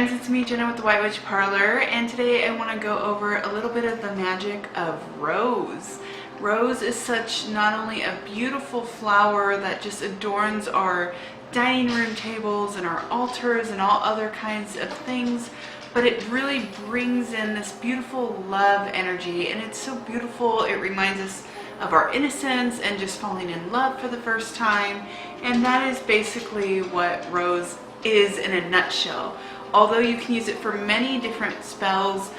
friends, it's me, Jenna with the White Witch Parlor, and today I want to go over a little bit of the magic of rose. Rose is such not only a beautiful flower that just adorns our dining room tables and our altars and all other kinds of things, but it really brings in this beautiful love energy, and it's so beautiful. It reminds us of our innocence and just falling in love for the first time, and that is basically what rose is in a nutshell. Although you can use it for many different spells,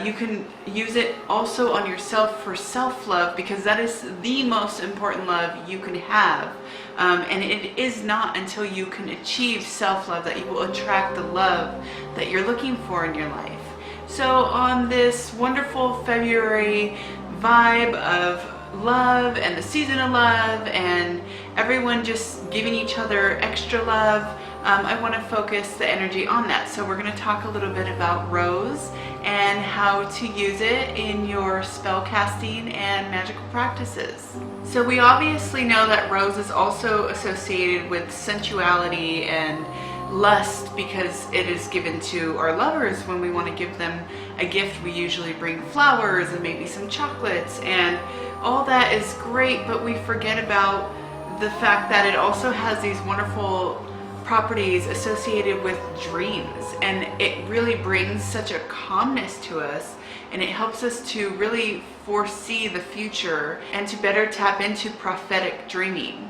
you can use it also on yourself for self-love, because that is the most important love you can have. And it is not until you can achieve self-love that you will attract the love that you're looking for in your life. So on this wonderful February vibe of love and the season of love and everyone just giving each other extra love, I want to focus the energy on that. So we're going to talk a little bit about rose and how to use it in your spell casting and magical practices. So we obviously know that rose is also associated with sensuality and lust, because it is given to our lovers. When we want to give them a gift, we usually bring flowers and maybe some chocolates, and all that is great, but we forget about the fact that it also has these wonderful properties associated with dreams, and it really brings such a calmness to us, and it helps us to really foresee the future and to better tap into prophetic dreaming.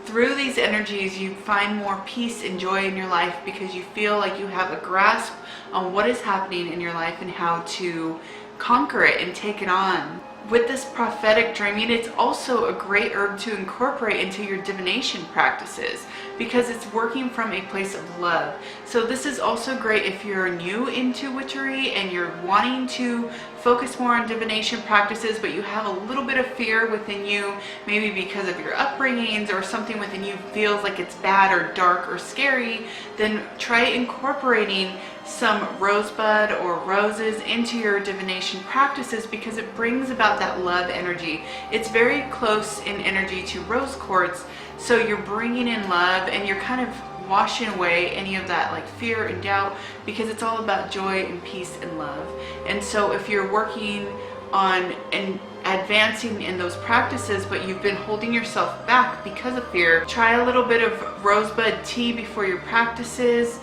Through these energies, you find more peace and joy in your life because you feel like you have a grasp on what is happening in your life and how to conquer it and take it on. With this prophetic dreaming, it's also a great herb to incorporate into your divination practices because it's working from a place of love. So this is also great if you're new into witchery and you're wanting to focus more on divination practices, but you have a little bit of fear within you, maybe because of your upbringings or something within you feels like it's bad or dark or scary. Then try incorporating some rosebud or roses into your divination practices, because it brings about that love energy. It's very close in energy to rose quartz, so you're bringing in love and you're kind of washing away any of that like fear and doubt, because it's all about joy and peace and love. And so if you're working on and advancing in those practices, but you've been holding yourself back because of fear, try a little bit of rosebud tea before your practices.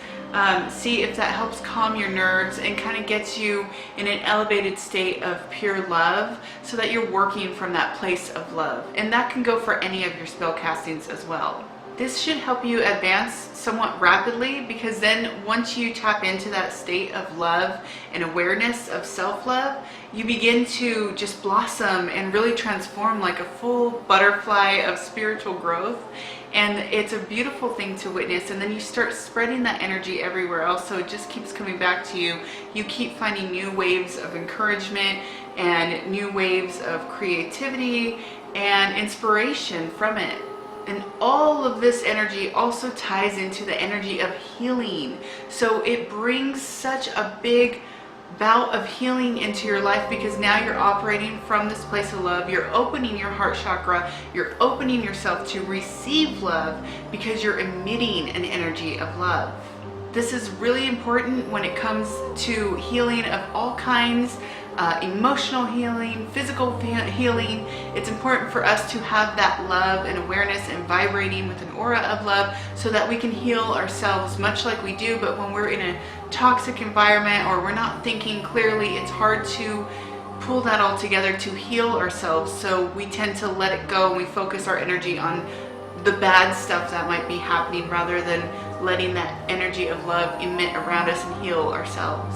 See if that helps calm your nerves and kind of gets you in an elevated state of pure love, so that you're working from that place of love. And that can go for any of your spell castings as well. This should help you advance somewhat rapidly, because then once you tap into that state of love and awareness of self-love, you begin to just blossom and really transform like a full butterfly of spiritual growth. And it's a beautiful thing to witness, and then you start spreading that energy everywhere else, so it just keeps coming back to you. You keep finding new waves of encouragement and new waves of creativity and inspiration from it. And all of this energy also ties into the energy of healing. So it brings such a big bout of healing into your life, because now you're operating from this place of love. You're opening your heart chakra. You're opening yourself to receive love, because you're emitting an energy of love. This is really important when it comes to healing of all kinds. Emotional healing, physical healing. It's important for us to have that love and awareness and vibrating with an aura of love, so that we can heal ourselves much like we do. But when we're in a toxic environment or we're not thinking clearly, it's hard to pull that all together to heal ourselves. So we tend to let it go, and we focus our energy on the bad stuff that might be happening, rather than letting that energy of love emit around us and heal ourselves.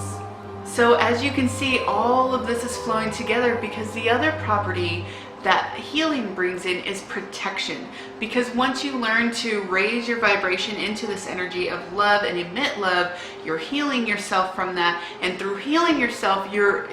So as you can see, all of this is flowing together, because the other property that healing brings in is protection. Because once you learn to raise your vibration into this energy of love and emit love, you're healing yourself from that. And through healing yourself, you're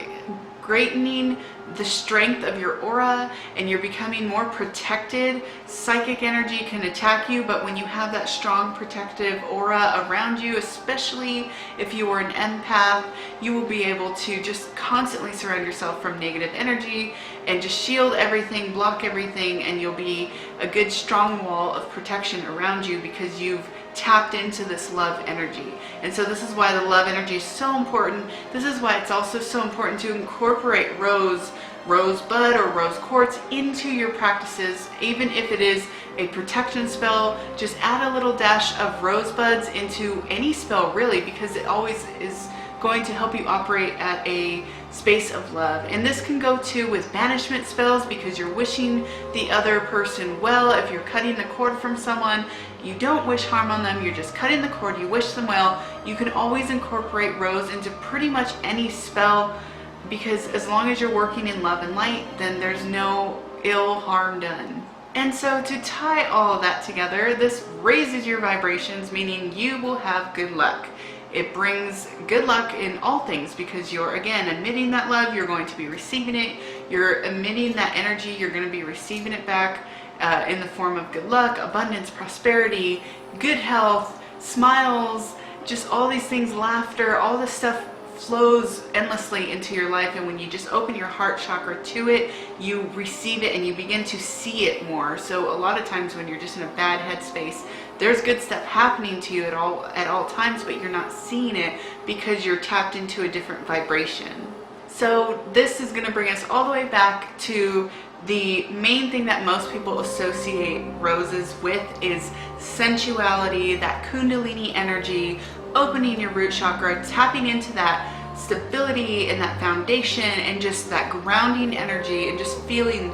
greatening the strength of your aura, and you're becoming more protected. Psychic energy can attack you, but when you have that strong protective aura around you, especially if you are an empath, you will be able to just constantly surround yourself from negative energy and just shield everything, block everything, and you'll be a good strong wall of protection around you because you've tapped into this love energy. And so this is why the love energy is so important. This is why it's also so important to incorporate rosebud or rose quartz into your practices. Even if it is a protection spell, just add a little dash of rosebuds into any spell really, because it always is going to help you operate at a space of love. And this can go too with banishment spells, because you're wishing the other person well. If you're cutting the cord from someone, you don't wish harm on them, you're just cutting the cord, you wish them well. You can always incorporate rose into pretty much any spell, because as long as you're working in love and light, then there's no ill harm done. And so to tie all of that together, this raises your vibrations, meaning you will have good luck. It brings good luck in all things, because you're, again, emitting that love, you're going to be receiving it. You're emitting that energy, you're going to be receiving it back in the form of good luck, abundance, prosperity, good health, smiles, just all these things, laughter, all this stuff flows endlessly into your life. And when you just open your heart chakra to it, you receive it and you begin to see it more. So a lot of times when you're just in a bad headspace, there's good stuff happening to you at all times, but you're not seeing it because you're tapped into a different vibration. So this is going to bring us all the way back to the main thing that most people associate roses with is sensuality, that kundalini energy, opening your root chakra, tapping into that stability and that foundation and just that grounding energy and just feeling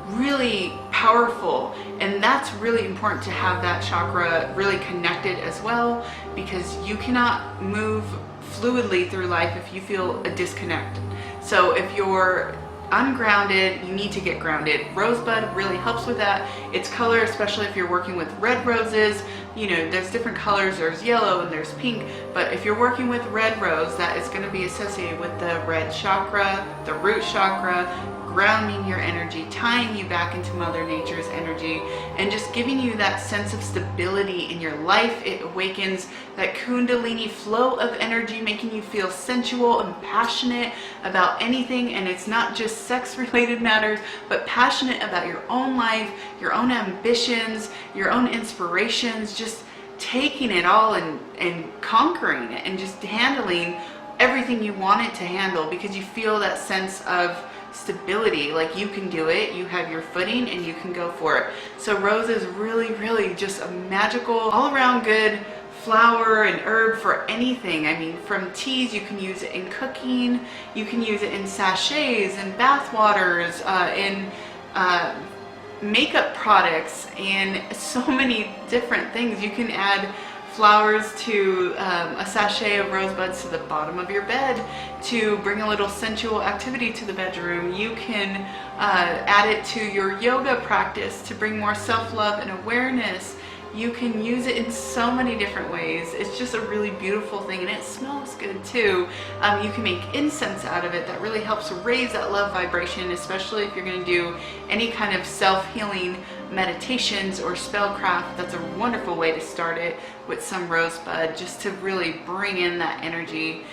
really powerful. And that's really important to have that chakra really connected as well, because you cannot move fluidly through life if you feel a disconnect. So if you're ungrounded, you need to get grounded. Rosebud really helps with that. Its color, especially if you're working with red roses, you know, there's different colors, there's yellow and there's pink, but if you're working with red rose, that is going to be associated with the red chakra, the root chakra, grounding your energy, tying you back into Mother Nature's energy, and just giving you that sense of stability in your life. It awakens that kundalini flow of energy, making you feel sensual and passionate about anything. And it's not just sex related matters, but passionate about your own life, your own ambitions, your own inspirations, just taking it all and conquering it and just handling everything you want it to handle, because you feel that sense of stability, like you can do it, you have your footing and you can go for it. So rose is really just a magical, all around good flower and herb for anything. I mean, from teas, you can use it in cooking, you can use it in sachets, in bath waters, in makeup products, and so many different things. You can add flowers to a sachet of rosebuds to the bottom of your bed to bring a little sensual activity to the bedroom. You can add it to your yoga practice to bring more self-love and awareness. You can use it in so many different ways. It's just a really beautiful thing, and it smells good too. You can make incense out of it that really helps raise that love vibration, especially if you're going to do any kind of self-healing meditations or spellcraft. That's a wonderful way to start it, with some rosebud, just to really bring in that energy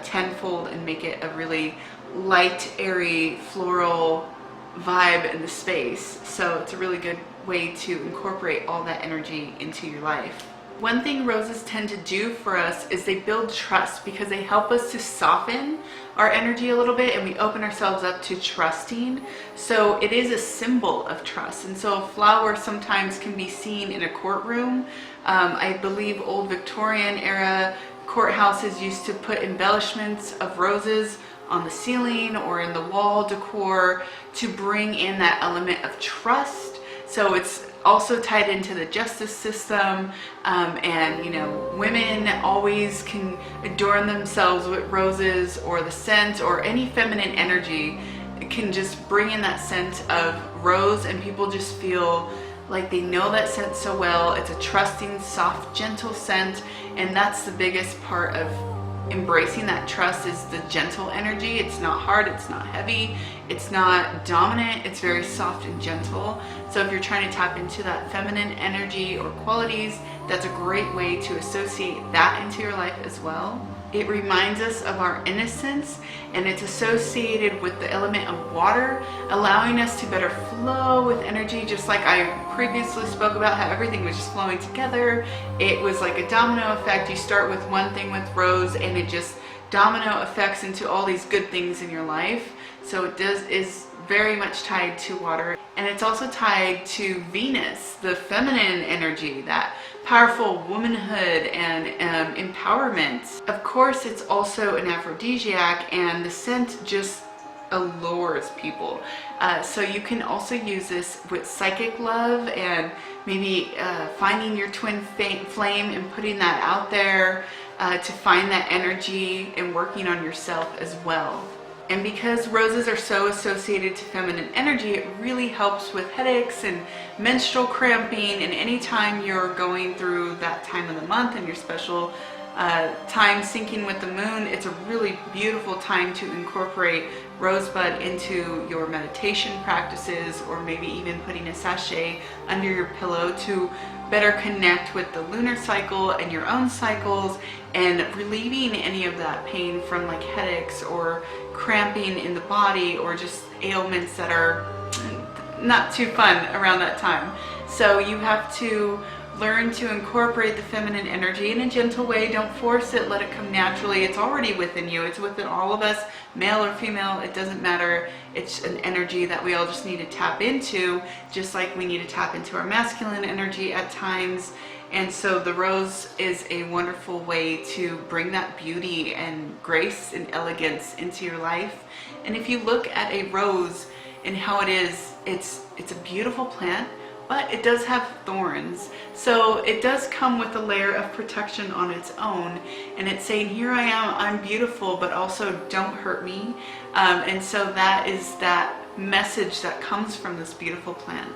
tenfold and make it a really light, airy, floral vibe in the space. So it's a really good way to incorporate all that energy into your life. One thing roses tend to do for us is they build trust, because they help us to soften our energy a little bit and we open ourselves up to trusting. So it is a symbol of trust. And so a flower sometimes can be seen in a courtroom. I believe old Victorian era courthouses used to put embellishments of roses on the ceiling or in the wall decor to bring in that element of trust. So it's also tied into the justice system, and you know, women always can adorn themselves with roses, or the scent, or any feminine energy. It can just bring in that scent of rose, and people just feel like they know that scent so well. It's a trusting, soft, gentle scent, and that's the biggest part of embracing that trust is the gentle energy. It's not hard, it's not heavy, it's not dominant, it's very soft and gentle. So if you're trying to tap into that feminine energy or qualities, that's a great way to associate that into your life as well. It reminds us of our innocence, and it's associated with the element of water, allowing us to better flow with energy, just like I previously spoke about how everything was just flowing together. It was like a domino effect. You start with one thing with rose and it just domino effects into all these good things in your life. So it is very much tied to water, and it's also tied to Venus, the feminine energy, that powerful womanhood and empowerment. Of course, it's also an aphrodisiac, and the scent just allures people. So you can also use this with psychic love, and maybe finding your twin flame and putting that out there to find that energy and working on yourself as well. And because roses are so associated to feminine energy, it really helps with headaches and menstrual cramping, and anytime you're going through that time of the month and your special time syncing with the moon, it's a really beautiful time to incorporate rosebud into your meditation practices, or maybe even putting a sachet under your pillow to better connect with the lunar cycle and your own cycles, and relieving any of that pain from like headaches or cramping in the body, or just ailments that are not too fun around that time. So you have to learn to incorporate the feminine energy in a gentle way. Don't force it, let it come naturally. It's already within you. It's within all of us, male or female, it doesn't matter. It's an energy that we all just need to tap into, just like we need to tap into our masculine energy at times. And so the rose is a wonderful way to bring that beauty and grace and elegance into your life. And if you look at a rose and how it is, it's a beautiful plant, but it does have thorns. So it does come with a layer of protection on its own. And it's saying, here I am, I'm beautiful, but also don't hurt me. And so that is that message that comes from this beautiful plant.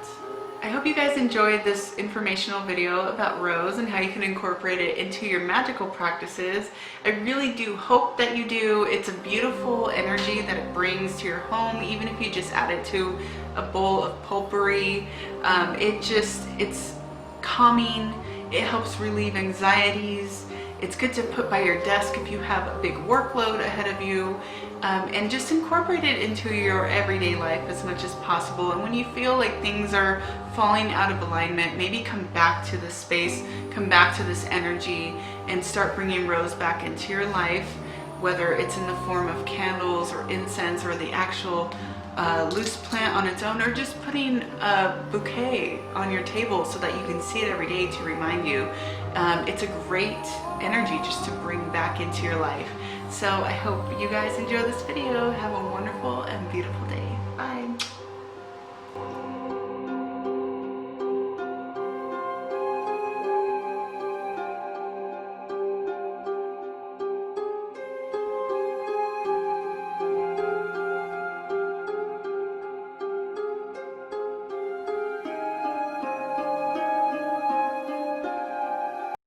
I hope you guys enjoyed this informational video about rose and how you can incorporate it into your magical practices. I really do hope that you do. It's a beautiful energy that it brings to your home, even if you just add it to a bowl of potpourri. It's calming. It helps relieve anxieties. It's good to put by your desk if you have a big workload ahead of you, and just incorporate it into your everyday life as much as possible. And when you feel like things are falling out of alignment, maybe come back to this space, come back to this energy, and start bringing rose back into your life, whether it's in the form of candles or incense or the actual loose plant on its own, or just putting a bouquet on your table so that you can see it every day to remind you. It's a great energy just to bring back into your life. So I hope you guys enjoy this video. Have a wonderful and beautiful day.